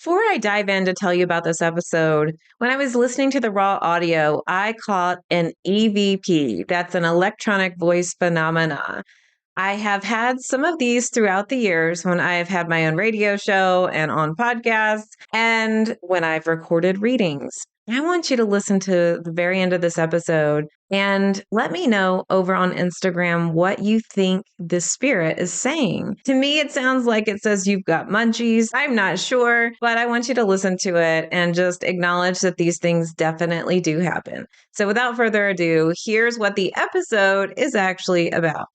Before I dive in to tell you about this episode, when I was listening to the raw audio, I caught an EVP. That's an electronic voice phenomena. I have had some of these throughout the years when I have had my own radio show and on podcasts and when I've recorded readings. I want you to listen to the very end of this episode and let me know over on Instagram what you think the spirit is saying. To me, it sounds like it says you've got munchies. I'm not sure, but I want you to listen to it and just acknowledge that these things definitely do happen. So without further ado, here's what the episode is actually about.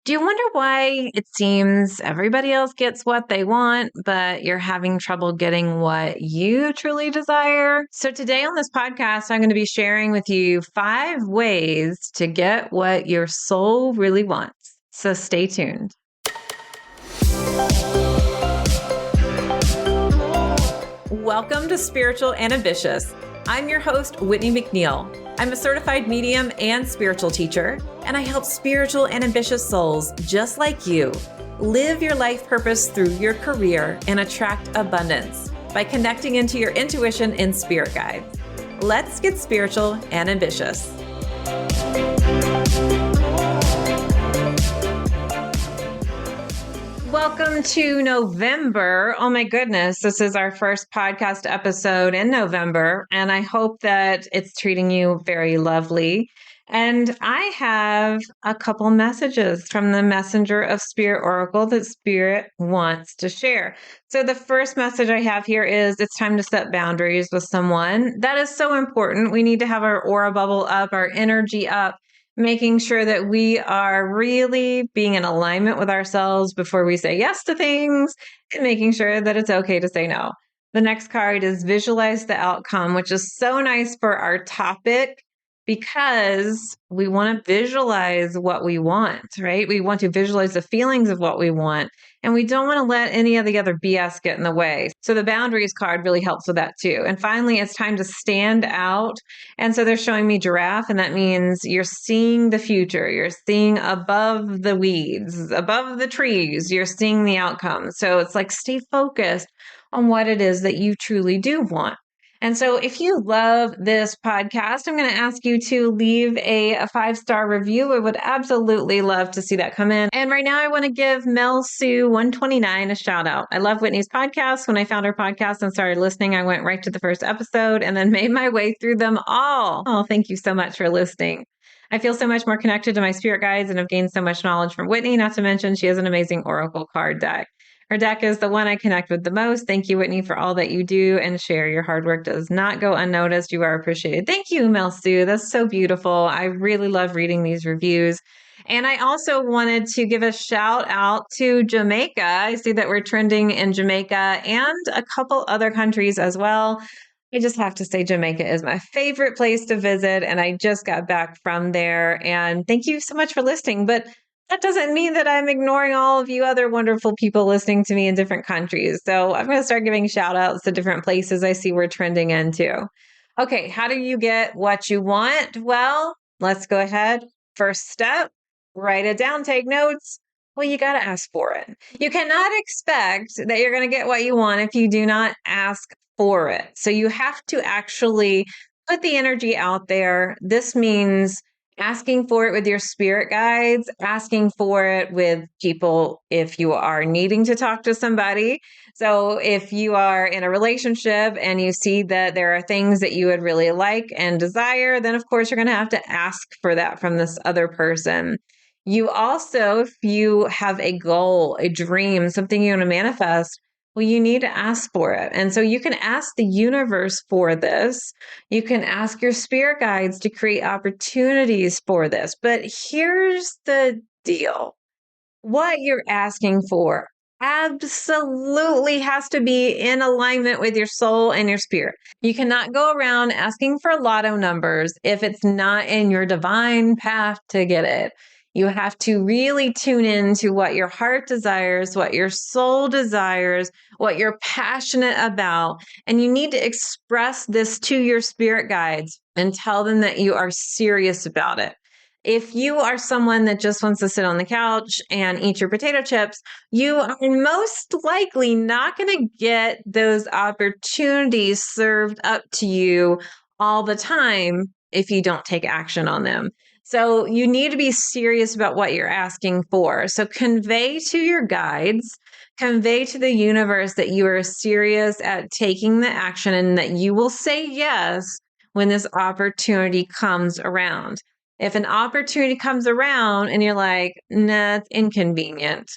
Do you wonder why it seems everybody else gets what they want, but you're having trouble getting what you truly desire? So today on this podcast, I'm going to be sharing with you 5 ways to get what your soul really wants. So stay tuned. Welcome to Spiritual and Ambitious. I'm your host, Whitney McNeill. I'm a certified medium and spiritual teacher, and I help spiritual and ambitious souls just like you live your life purpose through your career and attract abundance by connecting into your intuition and spirit guides. Let's get spiritual and ambitious. Welcome to November. Oh my goodness, this is our first podcast episode in November, and I hope that it's treating you very lovely. And I have a couple messages from the messenger of Spirit Oracle that Spirit wants to share. So the first message I have here is it's time to set boundaries with someone. That is so important. We need to have our aura bubble up, our energy up, making sure that we are really being in alignment with ourselves before we say yes to things and making sure that it's okay to say no. The next card is visualize the outcome, which is so nice for our topic because we want to visualize what we want, right? We want to visualize the feelings of what we want, and we don't want to let any of the other BS get in the way. So the boundaries card really helps with that too. And finally, it's time to stand out. And so they're showing me giraffe, and that means you're seeing the future. You're seeing above the weeds, above the trees. You're seeing the outcome. So it's like stay focused on what it is that you truly do want. And so if you love this podcast, I'm going to ask you to leave a 5-star review. I would absolutely love to see that come in. And right now I want to give Mel Sue 129 a shout out. I love Whitney's podcast. When I found her podcast and started listening, I went right to the first episode and then made my way through them all. Oh, thank you so much for listening. I feel so much more connected to my spirit guides and have gained so much knowledge from Whitney, not to mention she has an amazing oracle card deck. Her deck is the one I connect with the most. Thank you, Whitney, for all that you do and share. Your hard work does not go unnoticed. You are appreciated. Thank you, Mel Sue. That's so beautiful. I really love reading these reviews. And I also wanted to give a shout out to Jamaica. I see that we're trending in Jamaica and a couple other countries as well. I just have to say Jamaica is my favorite place to visit, and I just got back from there. And thank you so much for listening. But that doesn't mean that I'm ignoring all of you other wonderful people listening to me in different countries. So I'm going to start giving shout outs to different places I see we're trending into. Okay, how do you get what you want? Well, let's go ahead. First step, write it down, take notes. Well, you got to ask for it. You cannot expect that you're going to get what you want if you do not ask for it. So you have to actually put the energy out there. This means asking for it with your spirit guides, asking for it with people if you are needing to talk to somebody. So if you are in a relationship and you see that there are things that you would really like and desire, then of course you're going to have to ask for that from this other person. You also, if you have a goal, a dream, something you want to manifest, well, you need to ask for it. And so you can ask the universe for this. You can ask your spirit guides to create opportunities for this. But here's the deal. What you're asking for absolutely has to be in alignment with your soul and your spirit. You cannot go around asking for lotto numbers if it's not in your divine path to get it. You have to really tune into what your heart desires, what your soul desires, what you're passionate about. And you need to express this to your spirit guides and tell them that you are serious about it. If you are someone that just wants to sit on the couch and eat your potato chips, you are most likely not going to get those opportunities served up to you all the time if you don't take action on them. So you need to be serious about what you're asking for. So convey to your guides, convey to the universe that you are serious at taking the action and that you will say yes when this opportunity comes around. If an opportunity comes around and you're like, nah, it's inconvenient,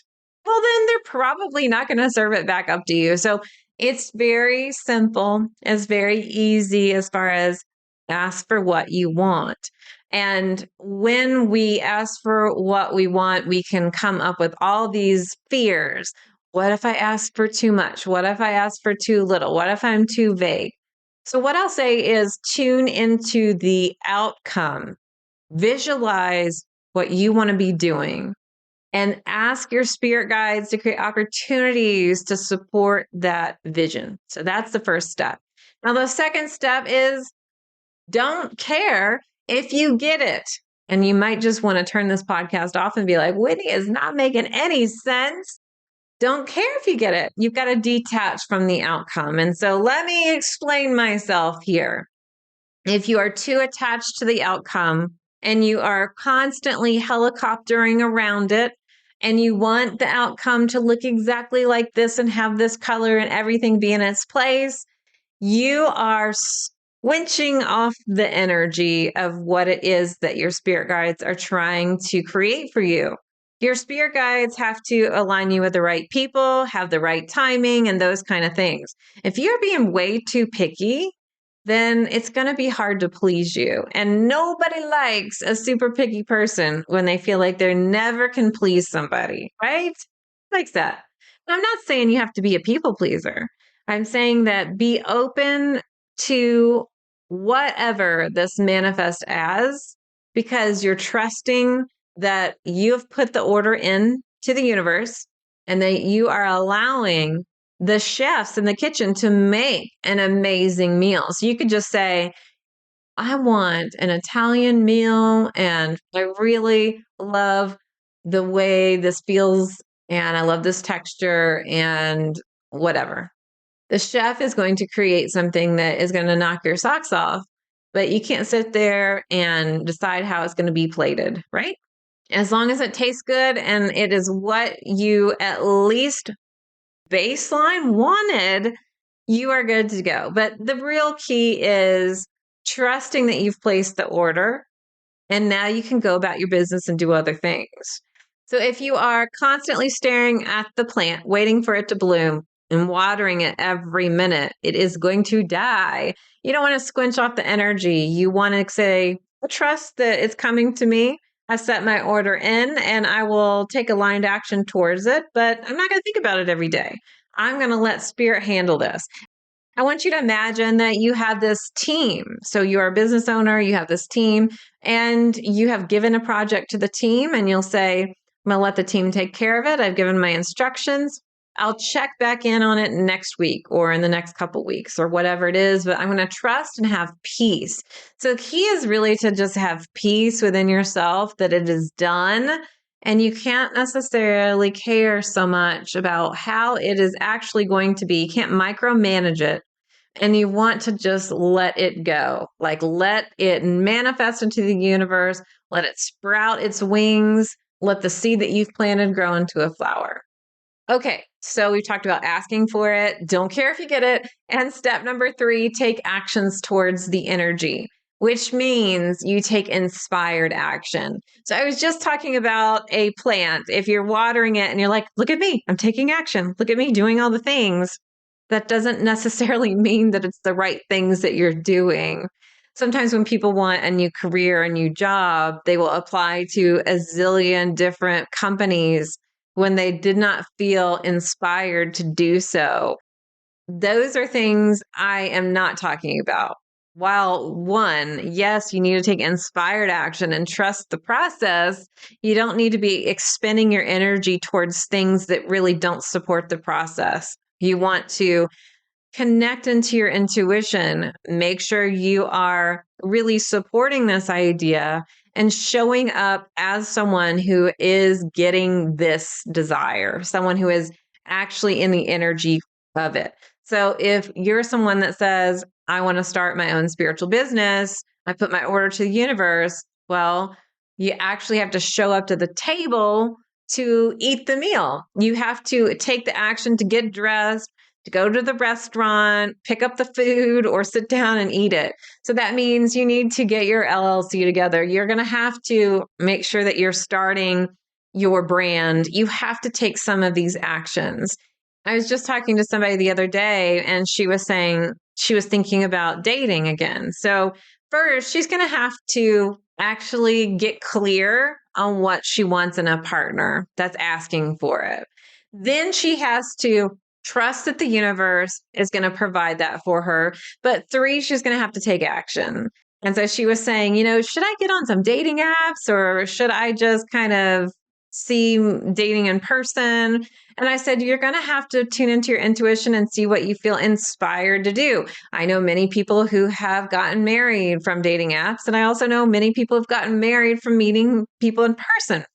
well, then they're probably not going to serve it back up to you. So it's very simple. It's very easy as far as ask for what you want. And when we ask for what we want, we can come up with all these fears. What if I ask for too much? What if I ask for too little? What if I'm too vague? So, what I'll say is tune into the outcome, visualize what you want to be doing, and ask your spirit guides to create opportunities to support that vision. So, that's the first step. Now, the second step is don't care if you get it. And you might just want to turn this podcast off and be like, Whitney is not making any sense. Don't care if you get it. You've got to detach from the outcome. And so let me explain myself here. If you are too attached to the outcome and you are constantly helicoptering around it and you want the outcome to look exactly like this and have this color and everything be in its place, you are switching off the energy of what it is that your spirit guides are trying to create for you. Your spirit guides have to align you with the right people, have the right timing, and those kind of things. If you're being way too picky, then it's going to be hard to please you. And nobody likes a super picky person when they feel like they never can please somebody, right? Likes that. I'm not saying you have to be a people pleaser. I'm saying that be open to whatever this manifests as, because you're trusting that you have put the order in to the universe and that you are allowing the chefs in the kitchen to make an amazing meal. So you could just say, I want an Italian meal and I really love the way this feels and I love this texture and whatever. The chef is going to create something that is going to knock your socks off, but you can't sit there and decide how it's going to be plated, right? As long as it tastes good and it is what you at least baseline wanted, you are good to go. But the real key is trusting that you've placed the order and now you can go about your business and do other things. So if you are constantly staring at the plant, waiting for it to bloom and watering it every minute, it is going to die. You don't want to squinch off the energy. You want to say, I trust that it's coming to me. I set my order in and I will take aligned action towards it, but I'm not going to think about it every day. I'm going to let spirit handle this. I want you to imagine that you have this team. So you're a business owner, you have this team, and you have given a project to the team, and you'll say, I'm going to let the team take care of it. I've given my instructions. I'll check back in on it next week or in the next couple weeks or whatever it is, but I'm going to trust and have peace. So the key is really to just have peace within yourself that it is done. And you can't necessarily care so much about how it is actually going to be. You can't micromanage it. And you want to just let it go, like let it manifest into the universe, let it sprout its wings, let the seed that you've planted grow into a flower. Okay, so we've talked about asking for it. Don't care if you get it. And step number 3, take actions towards the energy, which means you take inspired action. So I was just talking about a plant. If you're watering it and you're like, look at me, I'm taking action. Look at me doing all the things. That doesn't necessarily mean that it's the right things that you're doing. Sometimes when people want a new career, a new job, they will apply to a zillion different companies when they did not feel inspired to do so. Those are things I am not talking about. While one, yes, you need to take inspired action and trust the process, you don't need to be expending your energy towards things that really don't support the process. You want to connect into your intuition, make sure you are really supporting this idea and showing up as someone who is getting this desire, someone who is actually in the energy of it. So if you're someone that says, I want to start my own spiritual business, I put my order to the universe, well, you actually have to show up to the table to eat the meal. You have to take the action to get dressed, to go to the restaurant, pick up the food, or sit down and eat it. So that means you need to get your LLC together. You're going to have to make sure that you're starting your brand. You have to take some of these actions. I was just talking to somebody the other day, and she was saying she was thinking about dating again. So first, she's going to have to actually get clear on what she wants in a partner that's asking for it. Then she has to trust that the universe is going to provide that for her. But three, she's going to have to take action. And so she was saying, should I get on some dating apps, or should I just kind of see dating in person? And I said, you're going to have to tune into your intuition and see what you feel inspired to do. I know many people who have gotten married from dating apps. And I also know many people have gotten married from meeting people in person.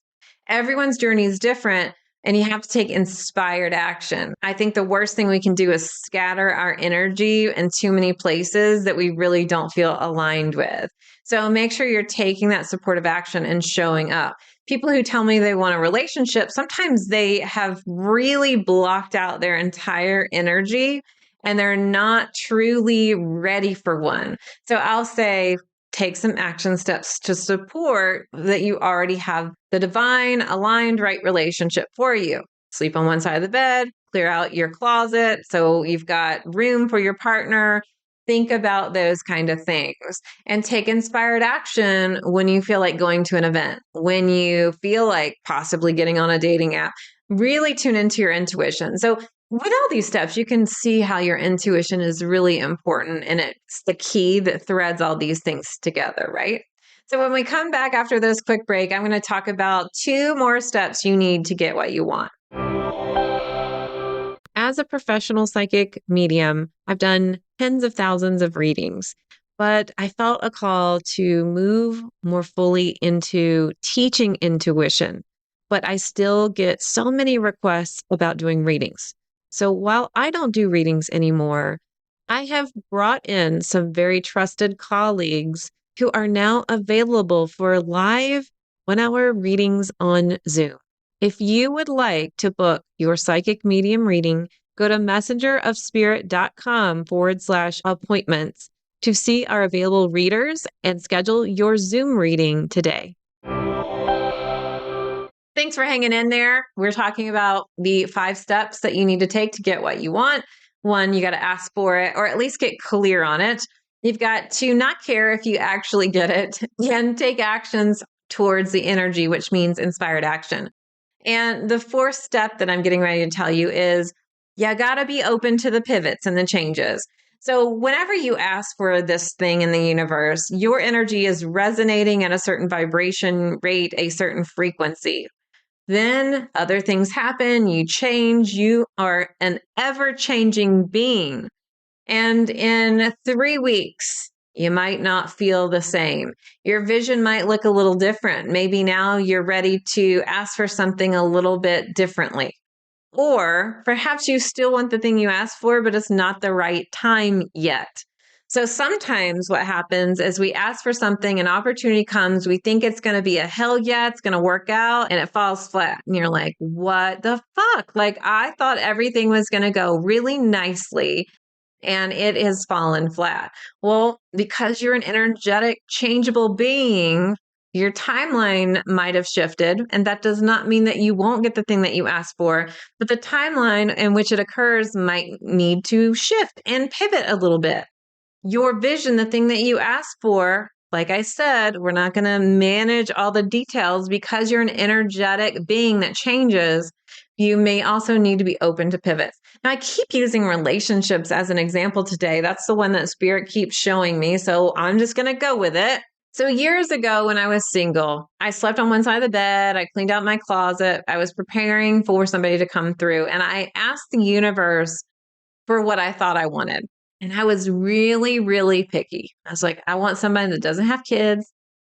Everyone's journey is different, and you have to take inspired action. I think the worst thing we can do is scatter our energy in too many places that we really don't feel aligned with. So make sure you're taking that supportive action and showing up. People who tell me they want a relationship, sometimes they have really blocked out their entire energy and they're not truly ready for one. So I'll say, take some action steps to support that you already have the divine, aligned, right relationship for you. Sleep on one side of the bed, clear out your closet so you've got room for your partner. Think about those kind of things and take inspired action when you feel like going to an event, when you feel like possibly getting on a dating app. Really tune into your intuition. So with all these steps, you can see how your intuition is really important, and it's the key that threads all these things together, right? So when we come back after this quick break, I'm going to talk about 2 more steps you need to get what you want. As a professional psychic medium, I've done tens of thousands of readings, but I felt a call to move more fully into teaching intuition. But I still get so many requests about doing readings. So while I don't do readings anymore, I have brought in some very trusted colleagues who are now available for live 1-hour readings on Zoom. If you would like to book your psychic medium reading, go to messengerofspirit.com/appointments to see our available readers and schedule your Zoom reading today. Thanks for hanging in there. We're talking about the 5 steps that you need to take to get what you want. 1, you got to ask for it, or at least get clear on it. You've got to not care if you actually get it and take actions towards the energy, which means inspired action. And the 4th step that I'm getting ready to tell you is you got to be open to the pivots and the changes. So whenever you ask for this thing in the universe, your energy is resonating at a certain vibration rate, a certain frequency. Then other things happen, you change, you are an ever-changing being. And in 3 weeks, you might not feel the same. Your vision might look a little different. Maybe now you're ready to ask for something a little bit differently. Or perhaps you still want the thing you asked for, but it's not the right time yet. So sometimes what happens is we ask for something, an opportunity comes, we think it's going to be a hell yeah, it's going to work out, and it falls flat. And you're like, what the fuck? Like, I thought everything was going to go really nicely, and it has fallen flat. Well, because you're an energetic, changeable being, your timeline might have shifted, and that does not mean that you won't get the thing that you asked for, but the timeline in which it occurs might need to shift and pivot a little bit. Your vision, the thing that you asked for, like I said, we're not going to manage all the details because you're an energetic being that changes. You may also need to be open to pivots. Now, I keep using relationships as an example today. That's the one that Spirit keeps showing me. So I'm just going to go with it. So years ago when I was single, I slept on one side of the bed. I cleaned out my closet. I was preparing for somebody to come through. And I asked the universe for what I thought I wanted. And I was really, really picky. I was like, I want somebody that doesn't have kids.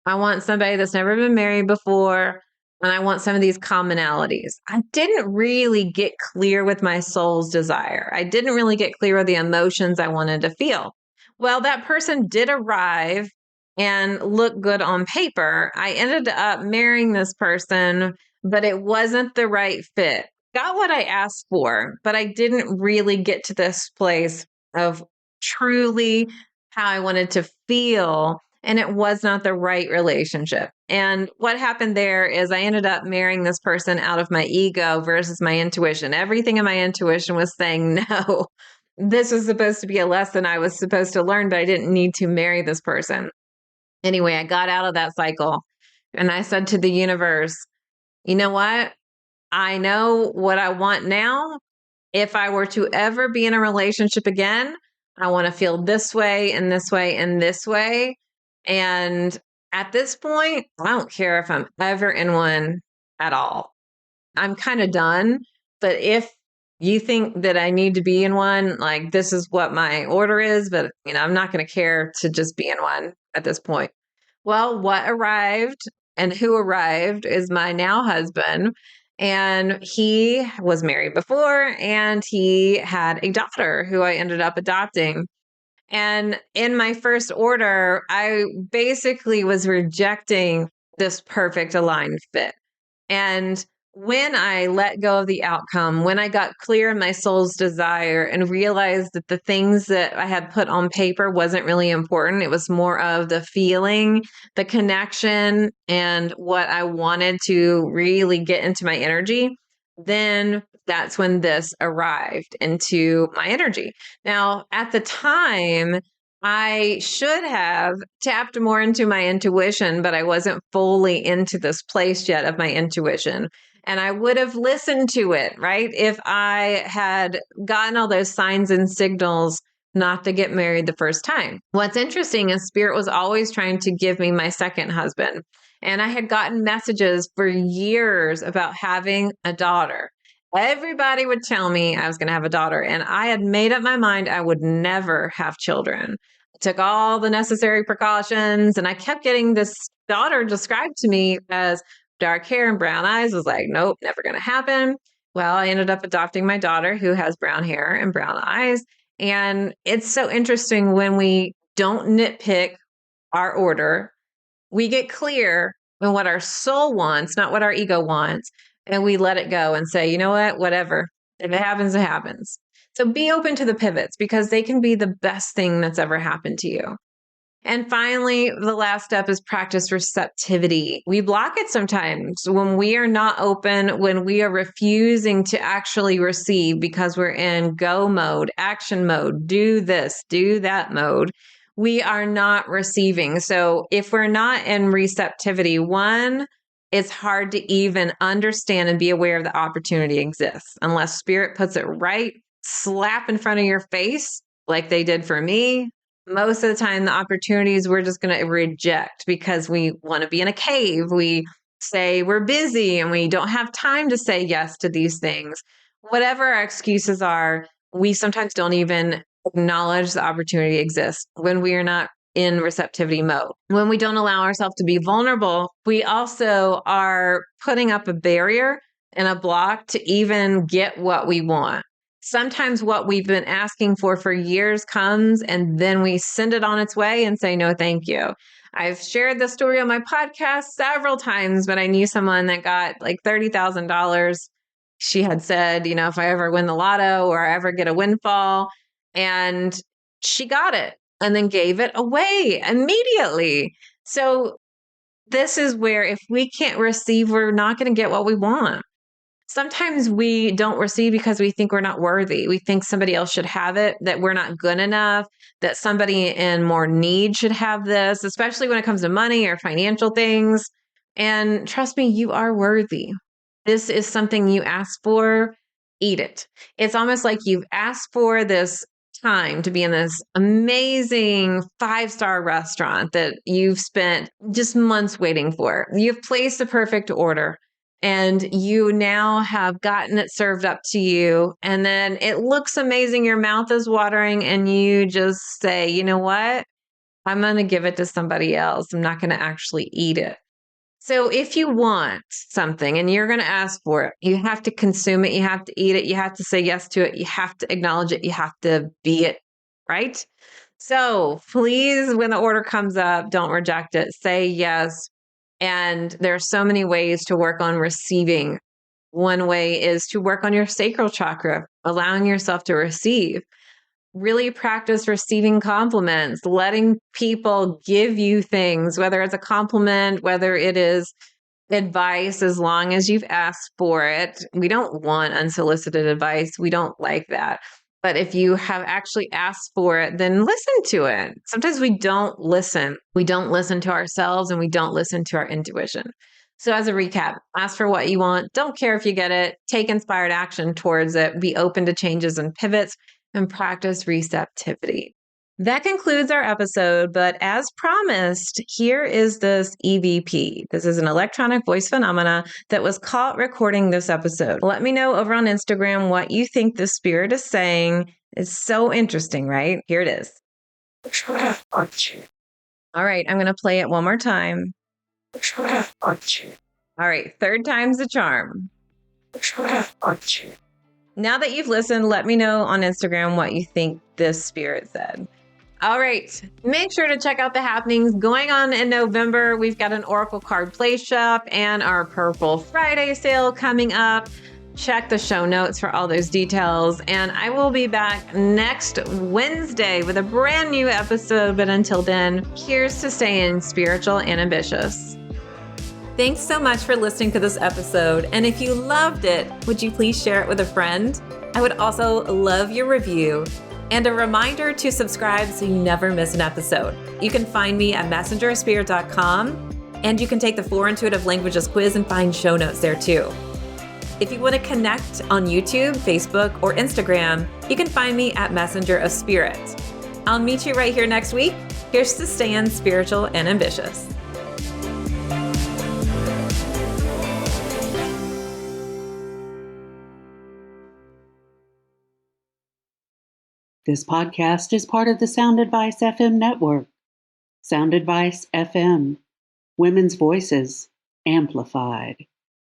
I want somebody that's never been married before. And I want some of these commonalities. I didn't really get clear with my soul's desire. I didn't really get clear with the emotions I wanted to feel. Well, that person did arrive and look good on paper. I ended up marrying this person, but it wasn't the right fit. Got what I asked for, but I didn't really get to this place of truly how I wanted to feel, and it was not the right relationship. And what happened there is I ended up marrying this person out of my ego versus my intuition. Everything in my intuition was saying, no, this was supposed to be a lesson I was supposed to learn, but I didn't need to marry this person. Anyway, I got out of that cycle and I said to the universe, you know what? I know what I want now. If I were to ever be in a relationship again, I want to feel this way and this way and this way. And at this point, I don't care if I'm ever in one at all. I'm kind of done. But if you think that I need to be in one, like this is what my order is, but I'm not going to care to just be in one at this point. Well, what arrived and who arrived is my now husband. And he was married before and he had a daughter who I ended up adopting. And in my first order, I basically was rejecting this perfect aligned fit. And when I let go of the outcome, when I got clear in my soul's desire and realized that the things that I had put on paper wasn't really important, it was more of the feeling, the connection, and what I wanted to really get into my energy, then that's when this arrived into my energy. Now, at the time, I should have tapped more into my intuition, but I wasn't fully into this place yet of my intuition. And I would have listened to it, right? If I had gotten all those signs and signals not to get married the first time. What's interesting is Spirit was always trying to give me my second husband. And I had gotten messages for years about having a daughter. Everybody would tell me I was going to have a daughter, and I had made up my mind I would never have children. I took all the necessary precautions, and I kept getting this daughter described to me as dark hair and brown eyes. I was like, nope, never going to happen. Well, I ended up adopting my daughter who has brown hair and brown eyes. And it's so interesting when we don't nitpick our order, we get clear on what our soul wants, not what our ego wants, and we let it go and say, you know what, whatever. If it happens, it happens. So be open to the pivots because they can be the best thing that's ever happened to you. And finally, the last step is practice receptivity. We block it sometimes when we are not open, when we are refusing to actually receive because we're in go mode, action mode, do this, do that mode. We are not receiving. So if we're not in receptivity, one, it's hard to even understand and be aware of the opportunity exists unless Spirit puts it right slap in front of your face, like they did for me. Most of the time, the opportunities we're just going to reject because we want to be in a cave. We say we're busy and we don't have time to say yes to these things. Whatever our excuses are, we sometimes don't even acknowledge the opportunity exists when we are not in receptivity mode. When we don't allow ourselves to be vulnerable, we also are putting up a barrier and a block to even get what we want. Sometimes what we've been asking for years comes and then we send it on its way and say, no, thank you. I've shared this story on my podcast several times, but I knew someone that got like $30,000. She had said, if I ever win the lotto or I ever get a windfall, and she got it and then gave it away immediately. So this is where if we can't receive, we're not going to get what we want. Sometimes we don't receive because we think we're not worthy. We think somebody else should have it, that we're not good enough, that somebody in more need should have this, especially when it comes to money or financial things. And trust me, you are worthy. This is something you asked for, eat it. It's almost like you've asked for this time to be in this amazing 5-star restaurant that you've spent just months waiting for. You've placed the perfect order. And you now have gotten it served up to you. And then it looks amazing. Your mouth is watering and you just say, you know what? I'm going to give it to somebody else. I'm not going to actually eat it. So if you want something and you're going to ask for it, you have to consume it. You have to eat it. You have to say yes to it. You have to acknowledge it. You have to be it, right? So please, when the order comes up, don't reject it. Say yes. And there are so many ways to work on receiving. One way is to work on your sacral chakra, allowing yourself to receive. Really practice receiving compliments, letting people give you things, whether it's a compliment, whether it is advice, as long as you've asked for it. We don't want unsolicited advice. We don't like that. But if you have actually asked for it, then listen to it. Sometimes we don't listen. We don't listen to ourselves and we don't listen to our intuition. So, as a recap, ask for what you want. Don't care if you get it. Take inspired action towards it. Be open to changes and pivots and practice receptivity. That concludes our episode, but as promised, here is this EVP. This is an electronic voice phenomena that was caught recording this episode. Let me know over on Instagram what you think the spirit is saying. It's so interesting, right? Here it is. All right, I'm going to play it one more time. All right, third time's the charm. Now that you've listened, let me know on Instagram what you think this spirit said. All right. Make sure to check out the happenings going on in November. We've got an Oracle card play shop and our Purple Friday sale coming up. Check the show notes for all those details. And I will be back next Wednesday with a brand new episode. But until then, here's to staying spiritual and ambitious. Thanks so much for listening to this episode. And if you loved it, would you please share it with a friend? I would also love your review. And a reminder to subscribe so you never miss an episode. You can find me at messengerofspirit.com, and you can take the 4 Intuitive Languages quiz and find show notes there too. If you want to connect on YouTube, Facebook, or Instagram, you can find me at Messenger of Spirit. I'll meet you right here next week. Here's to staying spiritual and ambitious. This podcast is part of the Sound Advice FM network. Sound Advice FM. Women's voices amplified.